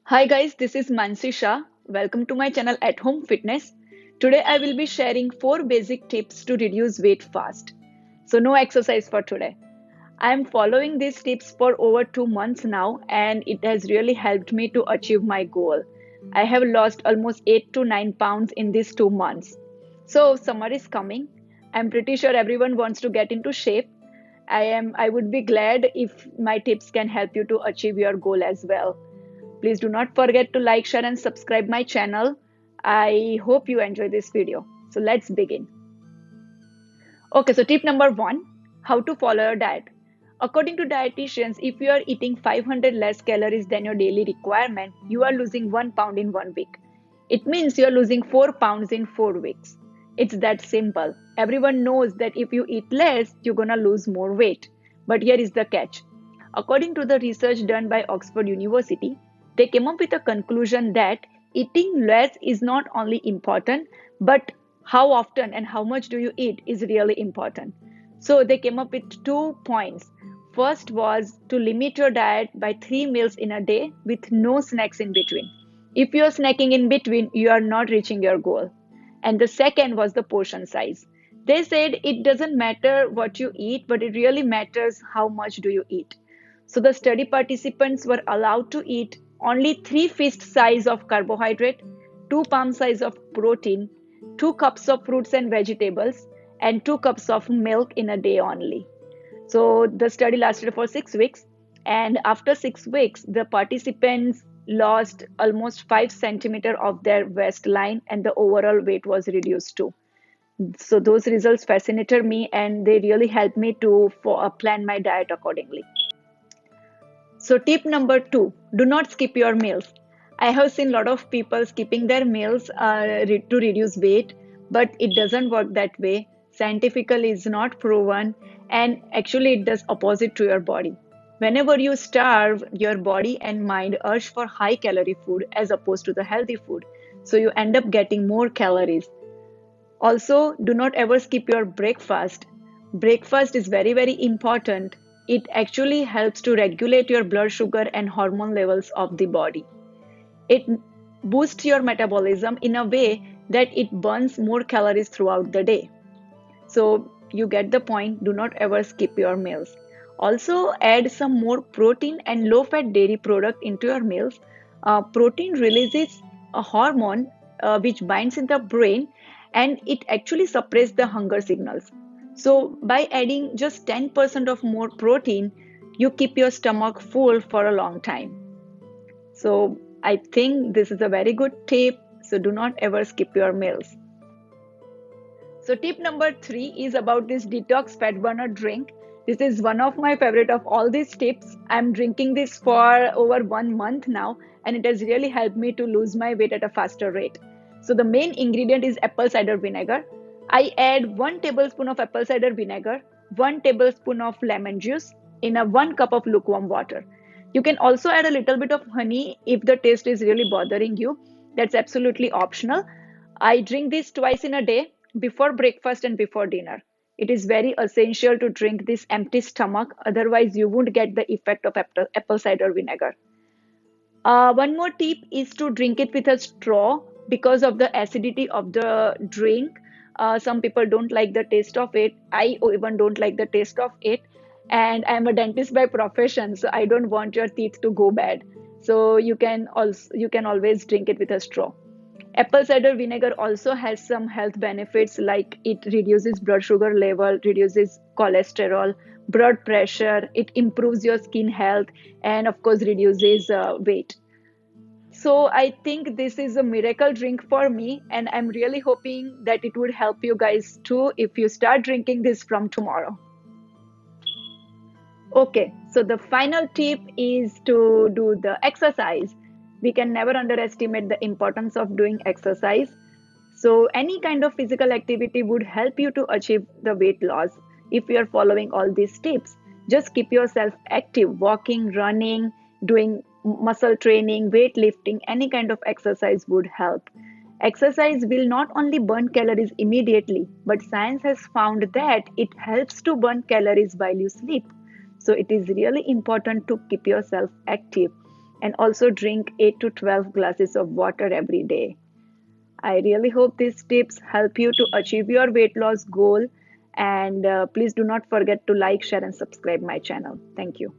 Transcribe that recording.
Hi guys, this is Mansi Shah. Welcome to my channel At Home Fitness. Today I will be sharing 4 basic tips to reduce weight fast. So no exercise for today. I am following these tips for over 2 months now and it has really helped me to achieve my goal. I have lost almost 8 to 9 pounds in these 2 months. So summer is coming. I'm pretty sure everyone wants to get into shape. I would be glad if my tips can help you to achieve your goal as well. Please do not forget to like, share and subscribe my channel. I hope you enjoy this video. So let's begin. Okay, so tip number 1, how to follow your diet. According to dietitians, if you are eating 500 less calories than your daily requirement, you are losing 1 pound in 1 week. It means you are losing 4 pounds in 4 weeks. It's that simple. Everyone knows that if you eat less, you're gonna lose more weight. But here is the catch. According to the research done by Oxford University, they came up with a conclusion that eating less is not only important, but how often and how much do you eat is really important. So they came up with 2 points. First was to limit your diet by 3 meals in a day with no snacks in between. If you're snacking in between, you are not reaching your goal. And the second was the portion size. They said it doesn't matter what you eat, but it really matters how much do you eat. So the study participants were allowed to eat only 3 fist size of carbohydrate, 2 palm size of protein, 2 cups of fruits and vegetables, and 2 cups of milk in a day only. So the study lasted for 6 weeks, and after 6 weeks, the participants lost almost 5 centimeters of their waistline, and the overall weight was reduced too. So those results fascinated me, and they really helped me to plan my diet accordingly. So tip number 2, do not skip your meals. I have seen a lot of people skipping their meals to reduce weight, but it doesn't work that way. Scientifically, it's not proven, and actually, it does opposite to your body. Whenever you starve, your body and mind urge for high calorie food as opposed to the healthy food. So you end up getting more calories. Also, do not ever skip your breakfast. Breakfast is very, very important. It actually helps to regulate your blood sugar and hormone levels of the body. It boosts your metabolism in a way that it burns more calories throughout the day. So, you get the point. Do not ever skip your meals. Also, add some more protein and low fat dairy product into your meals. Protein releases a hormone which binds in the brain and it actually suppresses the hunger signals. So, by adding just 10% of more protein, you keep your stomach full for a long time. So, I think this is a very good tip. So, do not ever skip your meals. So tip number 3 is about this detox fat burner drink. This is one of my favorite of all these tips. I'm drinking this for over 1 month now and it has really helped me to lose my weight at a faster rate. So the main ingredient is apple cider vinegar. I add 1 tablespoon of apple cider vinegar, 1 tablespoon of lemon juice in a 1 cup of lukewarm water. You can also add a little bit of honey if the taste is really bothering you. That's absolutely optional. I drink this twice in a day, before breakfast and before dinner. It is very essential to drink this empty stomach, otherwise, you won't get the effect of apple cider vinegar. One more tip is to drink it with a straw because of the acidity of the drink. Some people don't like the taste of it. I even don't like the taste of it. And I'm a dentist by profession, so I don't want your teeth to go bad. So you can always drink it with a straw. Apple cider vinegar also has some health benefits like it reduces blood sugar level, reduces cholesterol, blood pressure, it improves your skin health, and of course reduces weight. So I think this is a miracle drink for me, and I'm really hoping that it would help you guys too if you start drinking this from tomorrow. Okay, so the final tip is to do the exercise. We can never underestimate the importance of doing exercise. So, any kind of physical activity would help you to achieve the weight loss if you are following all these tips. Just keep yourself active, walking, running, doing muscle training, weightlifting, any kind of exercise would help. Exercise will not only burn calories immediately, but science has found that it helps to burn calories while you sleep. So it is really important to keep yourself active. and also drink 8 to 12 glasses of water every day. I really hope these tips help you to achieve your weight loss goal. And please do not forget to like, share, and subscribe my channel. Thank you.